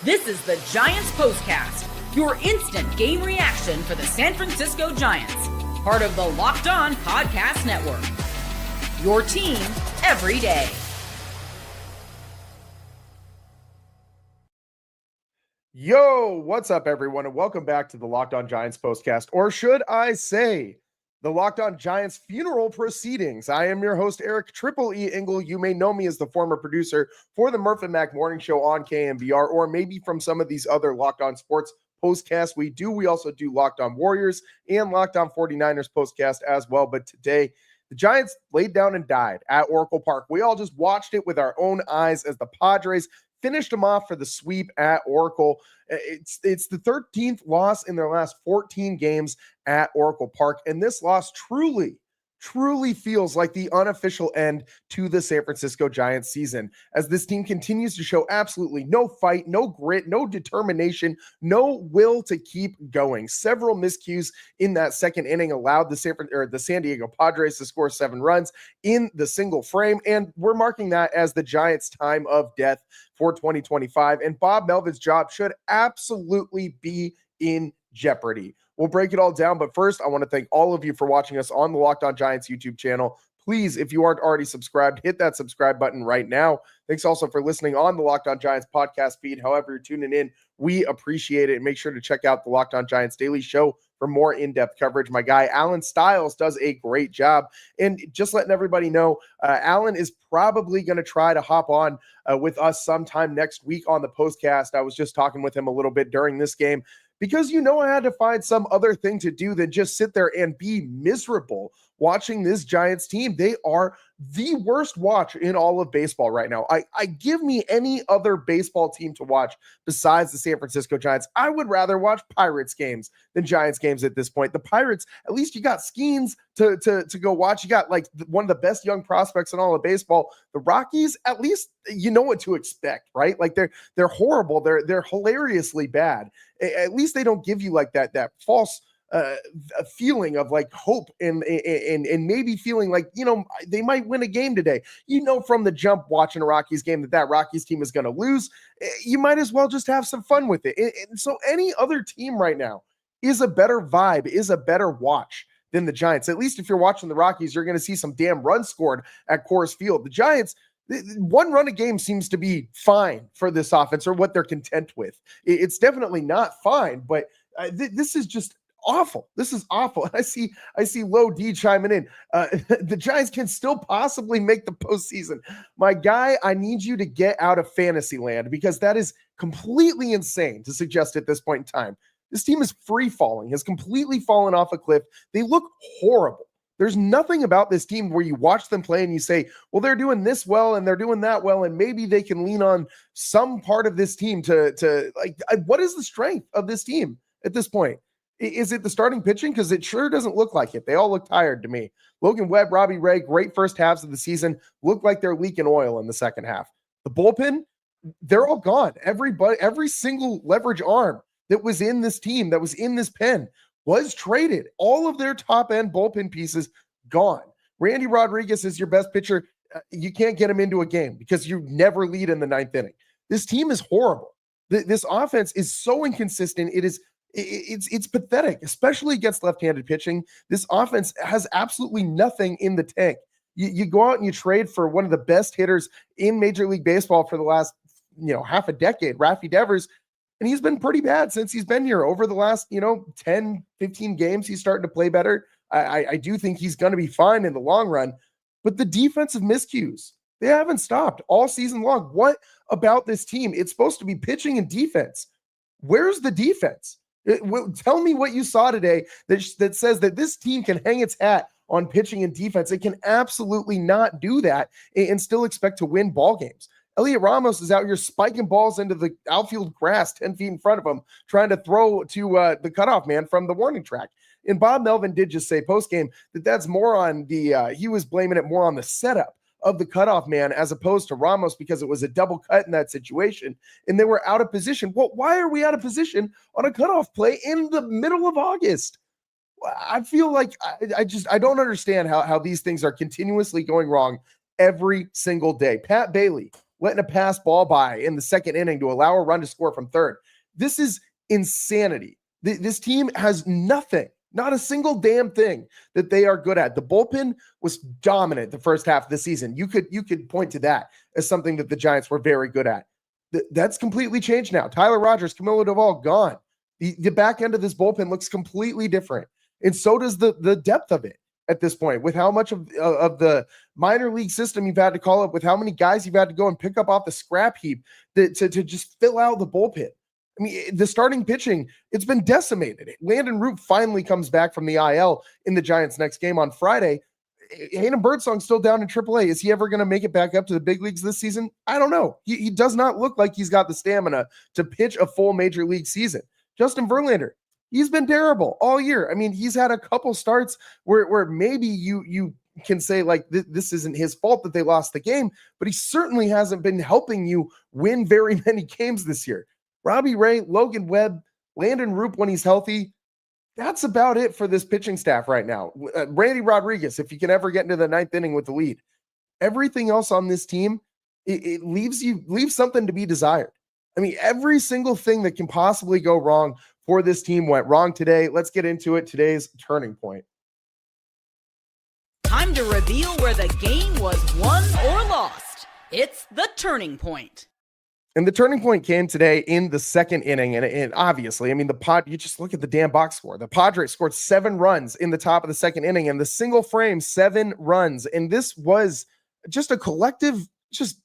This is the Giants Postcast, your instant game reaction for the San Francisco Giants, part of the Locked On Podcast Network. Your team every day. Yo, what's up, everyone, and welcome back to the Locked On Giants Postcast, or should I say, the Locked On Giants funeral proceedings. I am your host, Eric Triple E Engel. You may know me as the former producer for the Murph and Mac Morning Show on KMBR, or maybe from some of these other Locked On Sports postcasts we also do Locked On Warriors and Locked On 49ers postcast as well. But today, the Giants laid down and died at Oracle Park. We all just watched it with our own eyes as the Padres finished them off for the sweep at Oracle. It's the 13th loss in their last 14 games at Oracle Park, and this loss truly feels like the unofficial end to the San Francisco Giants season, as this team continues to show absolutely no fight, no grit, no determination, no will to keep going. Several miscues in that second inning allowed the San Diego Padres to score 7 runs in the single frame, and we're marking that as the Giants' time of death for 2025, and Bob Melvin's job should absolutely be in jeopardy. We'll break it all down, but first, I want to thank all of you for watching us on the Locked On Giants YouTube channel. Please, if you aren't already subscribed, hit that subscribe button right now. Thanks also for listening on the Locked On Giants podcast feed. However you're tuning in, we appreciate it. And make sure to check out the Locked On Giants Daily Show for more in-depth coverage. My guy, Alan Stiles, does a great job. And just letting everybody know, Alan is probably going to try to hop on with us sometime next week on the postcast. I was just talking with him a little bit during this game, because I had to find some other thing to do than just sit there and be miserable watching this Giants team. They are the worst watch in all of baseball right now. I give me any other baseball team to watch besides the San Francisco Giants. I would rather watch Pirates games than Giants games at this point. The Pirates, at least you got Skeens to go watch. You got like one of the best young prospects in all of baseball. The Rockies, at least you know what to expect, right? Like they're horrible. They're hilariously bad. At least they don't give you like that false a feeling of like hope and maybe feeling like, they might win a game today. From the jump watching a Rockies game that Rockies team is going to lose. You might as well just have some fun with it. And so any other team right now is a better vibe, is a better watch than the Giants. At least if you're watching the Rockies, you're going to see some damn runs scored at Coors Field. The Giants, 1 run a game seems to be fine for this offense, or what they're content with. It's definitely not fine, but this is just awful. This is awful. I see Low D chiming in. The Giants can still possibly make the postseason. My guy, I need you to get out of fantasy land, because that is completely insane to suggest at this point in time. This team is free falling, has completely fallen off a cliff. They look horrible. There's nothing about this team where you watch them play and you say, well, they're doing this well and they're doing that well, and maybe they can lean on some part of this team to what is the strength of this team at this point? Is it the starting pitching? Because it sure doesn't look like it. They all look tired to me. Logan Webb, Robbie Ray, great first halves of the season, look like they're leaking oil in the second half. The bullpen, they're all gone. Every single leverage arm that was in this team, that was in this pen, was traded. All of their top-end bullpen pieces gone. Randy Rodriguez is your best pitcher. You can't get him into a game because you never lead in the 9th inning. This team is horrible. This offense is so inconsistent. It's pathetic, especially against left-handed pitching. This offense has absolutely nothing in the tank. You go out and you trade for one of the best hitters in Major League Baseball for the last, half a decade, Rafi Devers, and he's been pretty bad since he's been here. Over the last, 10, 15 games, he's starting to play better. I do think he's going to be fine in the long run, but the defensive miscues, they haven't stopped all season long. What about this team? It's supposed to be pitching and defense. Where's the defense? Tell me what you saw today that says that this team can hang its hat on pitching and defense. It can absolutely not do that and still expect to win ball games. Elliot Ramos is out here spiking balls into the outfield grass 10 feet in front of him, trying to throw to the cutoff man from the warning track. And Bob Melvin did just say postgame that's more on he was blaming it more on the setup of the cutoff man as opposed to Ramos, because it was a double cut in that situation and they were out of position. Well, why are we out of position on a cutoff play in the middle of August? I feel like I don't understand how these things are continuously going wrong every single day. Pat Bailey letting a pass ball by in the second inning to allow a run to score from third. This is insanity. This team has nothing, not a single damn thing that they are good at. The bullpen was dominant the first half of the season. You could point to that as something that the Giants were very good at. That's completely changed now. Tyler Rogers, Camilo Doval gone. The back end of this bullpen looks completely different. And so does the depth of it at this point, with how much of the minor league system you've had to call up, with how many guys you've had to go and pick up off the scrap heap to just fill out the bullpen. I mean, the starting pitching, it's been decimated. Landon Root finally comes back from the IL in the Giants' next game on Friday. Hayden Birdsong's still down in AAA. Is he ever going to make it back up to the big leagues this season? I don't know. He does not look like he's got the stamina to pitch a full major league season. Justin Verlander, he's been terrible all year. I mean, he's had a couple starts where maybe you can say like this isn't his fault that they lost the game, but he certainly hasn't been helping you win very many games this year. Robbie Ray, Logan Webb, Landon Root when he's healthy. That's about it for this pitching staff right now. Randy Rodriguez, if you can ever get into the ninth inning with the lead. Everything else on this team, it leaves something to be desired. I mean, every single thing that can possibly go wrong for this team went wrong today. Let's get into it. Today's turning point. Time to reveal where the game was won or lost. It's the turning point. And the turning point came today in the second inning. And obviously, I mean, you just look at the damn box score. The Padres scored 7 runs in the top of the second inning, and the single frame, 7 runs. And this was just a collective, just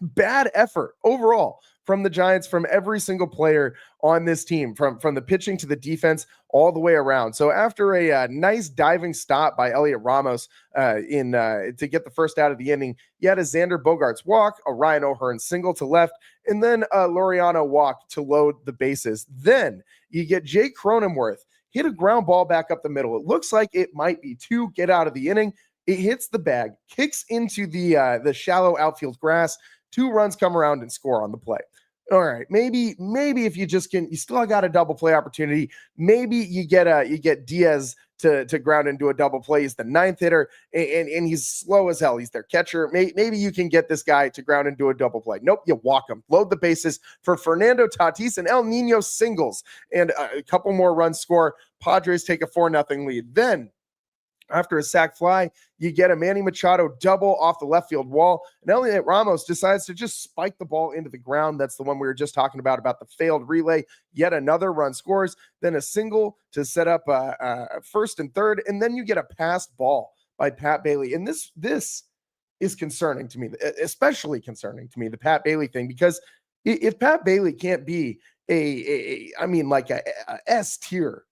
bad effort overall from the Giants, from every single player on this team, from the pitching to the defense, all the way around. So after a nice diving stop by Elliot Ramos to get the first out of the inning, you had a Xander Bogaerts walk, a Ryan O'Hearn single to left, and then a Laureano walk to load the bases. Then you get Jake Cronenworth hit a ground ball back up the middle. It looks like it might be 2, get out of the inning. It hits the bag, kicks into the shallow outfield grass. 2 runs come around and score on the play. All right, maybe if you still got a double play opportunity. Maybe you get Diaz to ground into a double play. He's the 9th hitter, and he's slow as hell. He's their catcher. Maybe you can get this guy to ground into a double play. Nope, you walk him. Load the bases for Fernando Tatis and El Nino singles, and a couple more runs score. Padres take a 4-0 lead. Then, after a sac fly, you get a Manny Machado double off the left field wall, and Elliot Ramos decides to just spike the ball into the ground. That's the one we were just talking about the failed relay. Yet another run scores, then a single to set up first and third, and then you get a passed ball by Pat Bailey. And this is concerning to me, especially concerning to me, the Pat Bailey thing, because if Pat Bailey can't be a S tier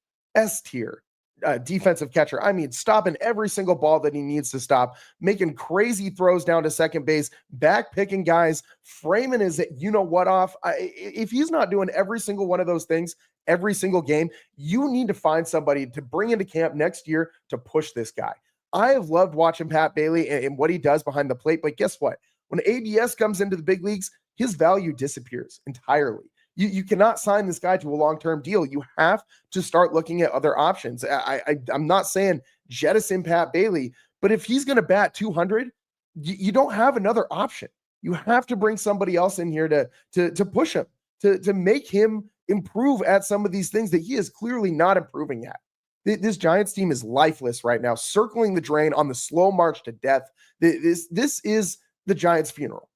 defensive catcher, I mean, stopping every single ball that he needs to stop, making crazy throws down to second base, back picking guys, framing his off. If he's not doing every single one of those things every single game, you need to find somebody to bring into camp next year to push this guy. I have loved watching Pat Bailey and what he does behind the plate, but guess what? When ABS comes into the big leagues, his value disappears entirely. You cannot sign this guy to a long-term deal. You have to start looking at other options. I'm not saying jettison Pat Bailey, but if he's going to bat 200, you don't have another option. You have to bring somebody else in here to push him, to make him improve at some of these things that he is clearly not improving at. This Giants team is lifeless right now, circling the drain on the slow march to death. This is the Giants' funeral.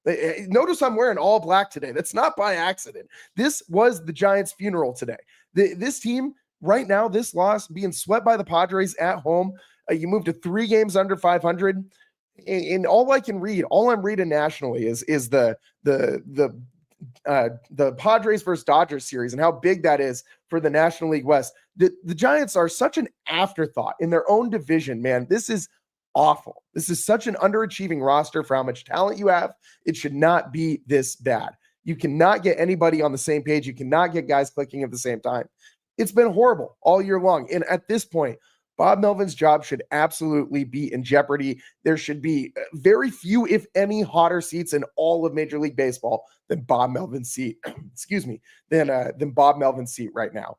Notice I'm wearing all black today. That's not by accident. This was the Giants' funeral today. This team right now, this loss, being swept by the Padres at home, you move to 3 games under 500. And all I'm reading nationally is the Padres versus Dodgers series and how big that is for the National League West. The Giants are such an afterthought in their own division, man. This is awful. This is such an underachieving roster for how much talent you have. It should not be this bad. You cannot get anybody on the same page. You cannot get guys clicking at the same time. It's been horrible all year long. And at this point, Bob Melvin's job should absolutely be in jeopardy. There should be very few, if any, hotter seats in all of Major League Baseball than Bob Melvin's seat. than Bob Melvin's seat right now.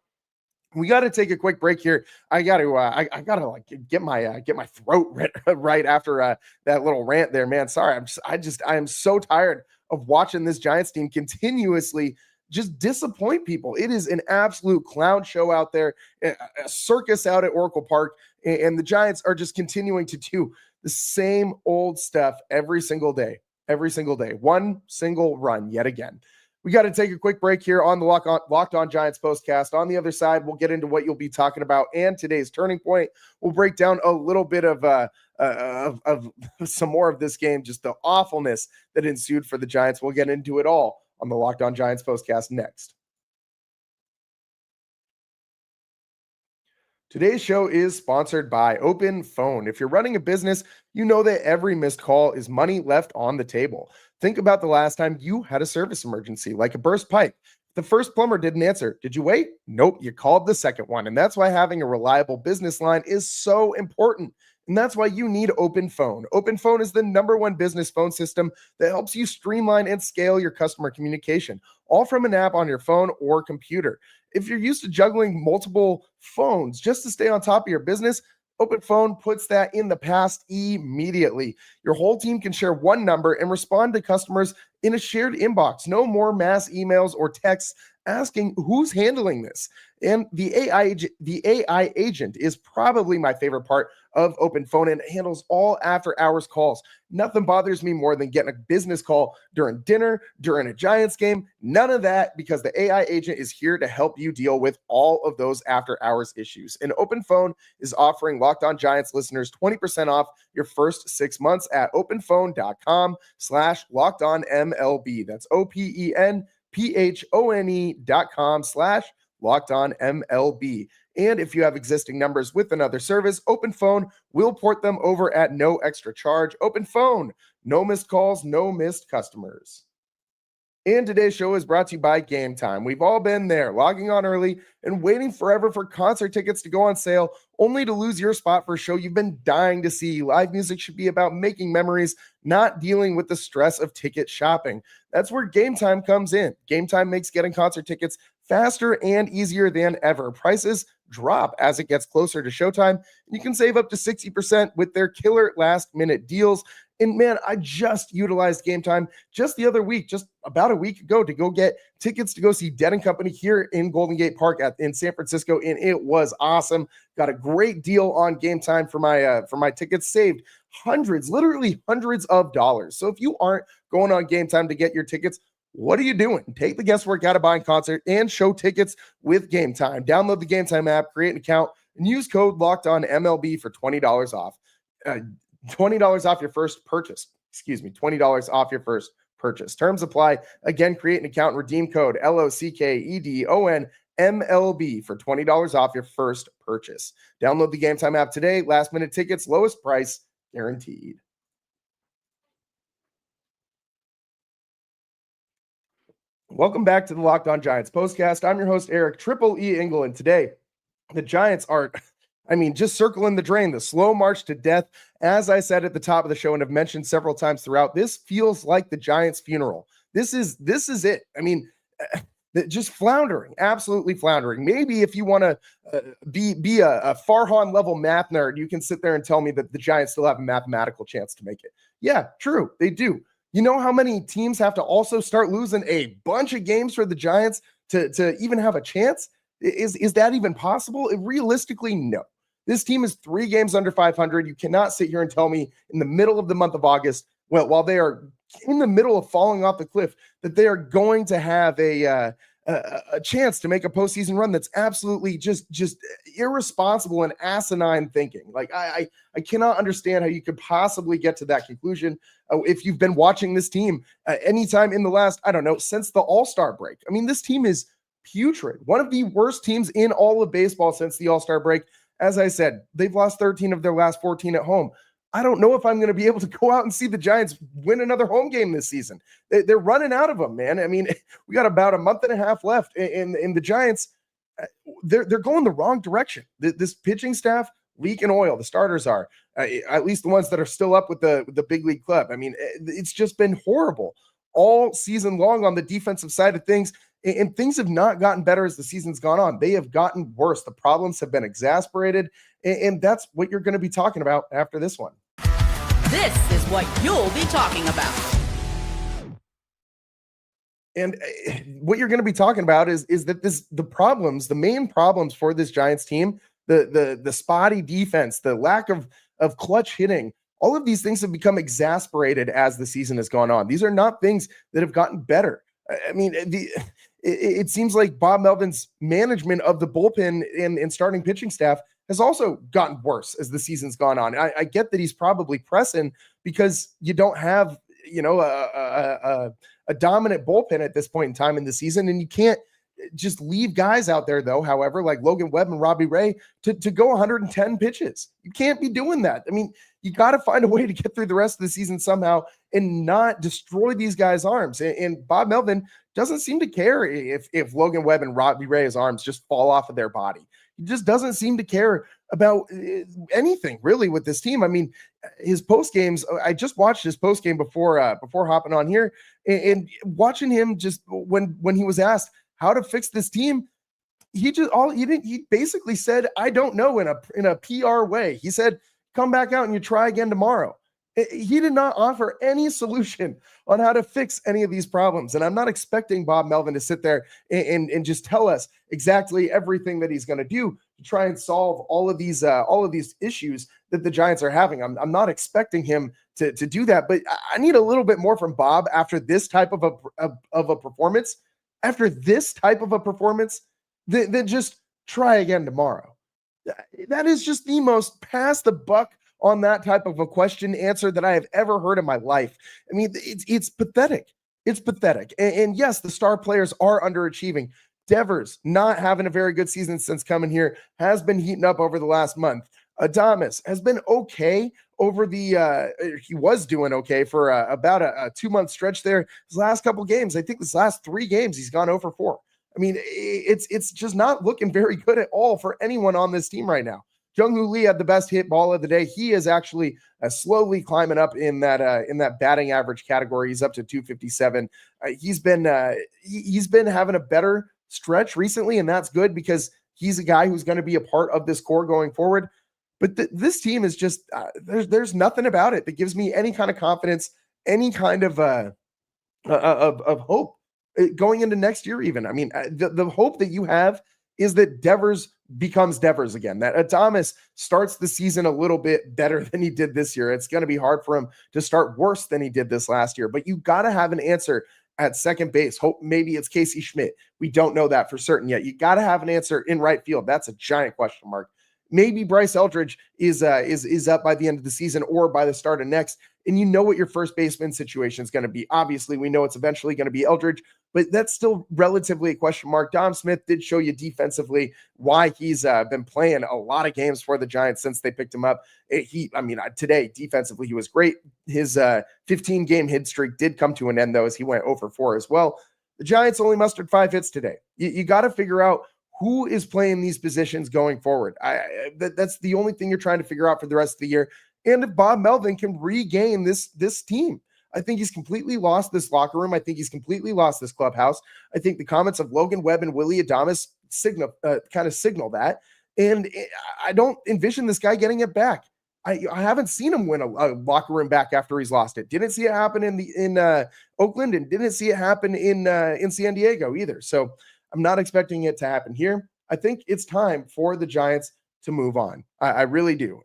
We got to take a quick break here. I got to, I got to like get my throat right after that little rant there, man. Sorry, I am so tired of watching this Giants team continuously just disappoint people. It is an absolute clown show out there, a circus out at Oracle Park, and the Giants are just continuing to do the same old stuff every single day. One single run yet again. We got to take a quick break here on the Locked On Giants postcast. On the other side, we'll get into what you'll be talking about and today's turning point. We'll break down a little bit of some more of this game, just the awfulness that ensued for the Giants. We'll get into it all on the Locked On Giants postcast next. Today's show is sponsored by OpenPhone. If you're running a business, you know that every missed call is money left on the table. Think about the last time you had a service emergency, like a burst pipe. The first plumber didn't answer. Did you wait? Nope, you called the second one. And that's why having a reliable business line is so important. And that's why you need OpenPhone. OpenPhone is the #1 business phone system that helps you streamline and scale your customer communication, all from an app on your phone or computer. If you're used to juggling multiple phones just to stay on top of your business, OpenPhone puts that in the past immediately. Your whole team can share one number and respond to customers in a shared inbox. No more mass emails or texts asking who's handling this. And the AI agent is probably my favorite part of OpenPhone, and it handles all after hours calls. Nothing bothers me more than getting a business call during dinner, during a Giants game. None of that, because the AI agent is here to help you deal with all of those after hours issues. And OpenPhone is offering Locked On Giants listeners 20% off your first 6 months at openphone.com/LockedOnMLB. That's OpenPhone.com/LockedOnMLB. And if you have existing numbers with another service, OpenPhone will port them over at no extra charge. OpenPhone, no missed calls, no missed customers. And today's show is brought to you by Gametime. We've all been there, logging on early and waiting forever for concert tickets to go on sale, only to lose your spot for a show you've been dying to see. Live music should be about making memories, not dealing with the stress of ticket shopping. That's where Gametime comes in. Gametime makes getting concert tickets faster and easier than ever. Prices drop as it gets closer to showtime. You can save up to 60% with their killer last-minute deals. And man, I just utilized Gametime just the other week, just about a week ago, to go get tickets to go see Dead & Company here in Golden Gate Park in San Francisco, and it was awesome. Got a great deal on Gametime for my tickets, saved literally hundreds of dollars. So if you aren't going on Gametime to get your tickets, what are you doing? Take the guesswork out of buying concert and show tickets with Gametime. Download the Gametime app, create an account, and use code LOCKEDONMLB for $20 off. $20 off your first purchase. $20 off your first purchase. Terms apply. Again, create an account and redeem code LOCKEDONMLB for $20 off your first purchase. Download the Gametime app today. Last minute tickets, lowest price guaranteed. Welcome back to the Locked On Giants postcast. I'm your host, Eric Triple E Engel, and today the Giants are, just circling the drain, the slow march to death. As I said at the top of the show and have mentioned several times throughout, this feels like the Giants' funeral. This is it. Just floundering, absolutely floundering. Maybe if you want to be a Farhan level math nerd, you can sit there and tell me that the Giants still have a mathematical chance to make it. Yeah, true, they do. You know how many teams have to also start losing a bunch of games for the Giants to even have a chance? Is that even possible? Realistically, no. This team is 3 games under 500. You cannot sit here and tell me in the middle of the month of August, well, while they are in the middle of falling off the cliff, that they are going to have a chance to make a postseason run. That's absolutely just irresponsible and asinine thinking. Like I cannot understand how you could possibly get to that conclusion if you've been watching this team anytime in the last, since the All-Star break. This team is putrid. One of the worst teams in all of baseball since the All-Star break. As I said, they've lost 13 of their last 14 at home. I don't know if I'm going to be able to go out and see the Giants win another home game this season. They're running out of them, man. We got about a month and a half left, in the Giants, they're going the wrong direction. This pitching staff, leaking oil. The starters are, at least the ones that are still up with the big league club. It's just been horrible all season long on the defensive side of things. And things have not gotten better as the season's gone on. They have gotten worse. The problems have been exasperated. And that's what you're going to be talking about after this one. This is what you'll be talking about. And what you're going to be talking about is that the main problems for this Giants team, the spotty defense, the lack of clutch hitting, all of these things have become exasperated as the season has gone on. These are not things that have gotten better. I mean, it seems like Bob Melvin's management of the bullpen and starting pitching staff has also gotten worse as the season's gone on. I get that he's probably pressing because you don't have, a dominant bullpen at this point in time in the season, and you can't just leave guys out there, though, however, like Logan Webb and Robbie Ray to go 110 pitches. You can't be doing that. I mean, you got to find a way to get through the rest of the season somehow and not destroy these guys' arms. And Bob Melvin doesn't seem to care if Logan Webb and Robbie Ray's arms just fall off of their body. He just doesn't seem to care about anything really with this team. I mean, his post games, I just watched his post game before hopping on here, and watching him just when he was asked how to fix this team, he basically said, I don't know, in a PR way. He said, come back out and you try again tomorrow. He did not offer any solution on how to fix any of these problems. And I'm not expecting Bob Melvin to sit there and just tell us exactly everything that he's going to do to try and solve all of these issues that the Giants are having. I'm not expecting him to do that, but I need a little bit more from Bob after this type of a performance. After this type of a performance, then just try again tomorrow. That is just the most pass the buck on that type of a question answer that I have ever heard in my life. I mean, it's pathetic. It's pathetic. And yes, the star players are underachieving. Devers, not having a very good season since coming here, has been heating up over the last month. Adames has been okay over he was doing okay for about a 2-month stretch there. His last couple games, I think this last 3 games, he's gone 0 for 4. I mean, it's just not looking very good at all for anyone on this team right now. Jung-Hoo Lee had the best hit ball of the day. He is actually slowly climbing up in that batting average category. He's up to 257. He's been having a better stretch recently, and that's good because he's a guy who's going to be a part of this core going forward. But this team is just there's nothing about it that gives me any kind of confidence, any kind of hope going into next year. Even, I mean, the hope that you have is that Devers becomes Devers again, that Adames starts the season a little bit better than he did this year. It's going to be hard for him to start worse than he did this last year, but you got to have an answer at second base. Hope maybe it's Casey Schmidt. We don't know that for certain yet. You got to have an answer in right field. That's a giant question mark. Maybe Bryce Eldridge is up by the end of the season or by the start of next, and you know what your first baseman situation is going to be. Obviously, we know it's eventually going to be Eldridge, but that's still relatively a question mark. Dom Smith did show you defensively why he's been playing a lot of games for the Giants since they picked him up. Today, defensively, he was great. His 15-game hit streak did come to an end, though, as he went 0 for 4 as well. The Giants only mustered 5 hits today. You got to figure out who is playing these positions going forward. That's the only thing you're trying to figure out for the rest of the year. And if Bob Melvin can regain this team, I think he's completely lost this locker room. I think he's completely lost this clubhouse. I think the comments of Logan Webb and Willie Adames signal that. And I don't envision this guy getting it back. I haven't seen him win a locker room back after he's lost it. Didn't see it happen in Oakland, and didn't see it happen in San Diego either. So I'm not expecting it to happen here. I think it's time for the Giants to move on. I really do.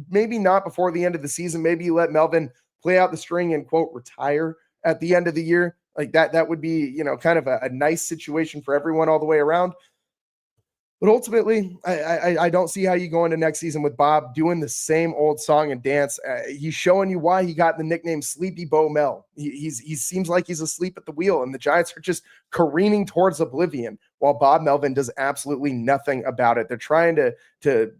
Maybe not before the end of the season. Maybe you let Melvin play out the string and, quote, retire at the end of the year. Like that would be, kind of a nice situation for everyone all the way around. But ultimately, I don't see how you go into next season with Bob doing the same old song and dance. He's showing you why he got the nickname Sleepy Bo Mel. He seems like he's asleep at the wheel, and the Giants are just careening towards oblivion while Bob Melvin does absolutely nothing about it. They're trying to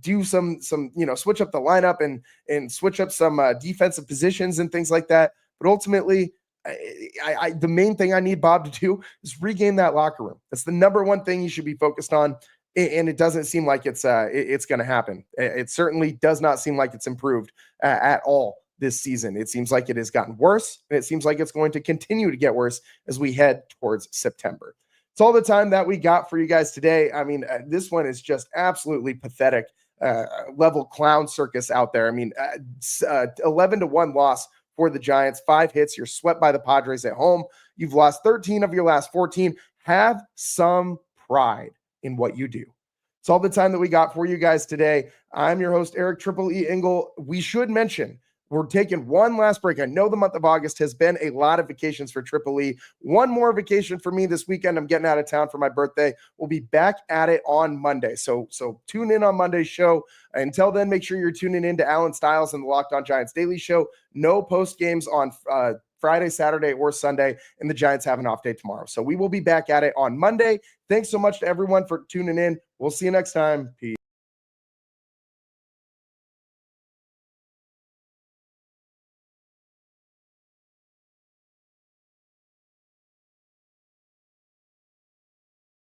do some switch up the lineup and switch up some defensive positions and things like that. But ultimately, the main thing I need Bob to do is regain that locker room. That's the number one thing you should be focused on. And it doesn't seem like it's going to happen. It certainly does not seem like it's improved at all this season. It seems like it has gotten worse, and it seems like it's going to continue to get worse as we head towards September. It's all the time that we got for you guys today. I mean, this one is just absolutely pathetic. Level clown circus out there. I mean, 11-1 loss for the Giants, 5 hits. You're swept by the Padres at home. You've lost 13 of your last 14. Have some pride in what you do. It's all the time that we got for you guys today. I'm your host, Eric Triple E Engel. We should mention we're taking one last break. I know the month of August has been a lot of vacations for Triple E. One more vacation for me this weekend. I'm getting out of town for my birthday. We'll be back at it on Monday. So tune in on Monday's show. Until then, make sure you're tuning in to Alan Stiles and the Locked On Giants Daily Show. No post games on Friday, Saturday, or Sunday, and the Giants have an off day tomorrow. So we will be back at it on Monday. Thanks so much to everyone for tuning in. We'll see you next time. Peace.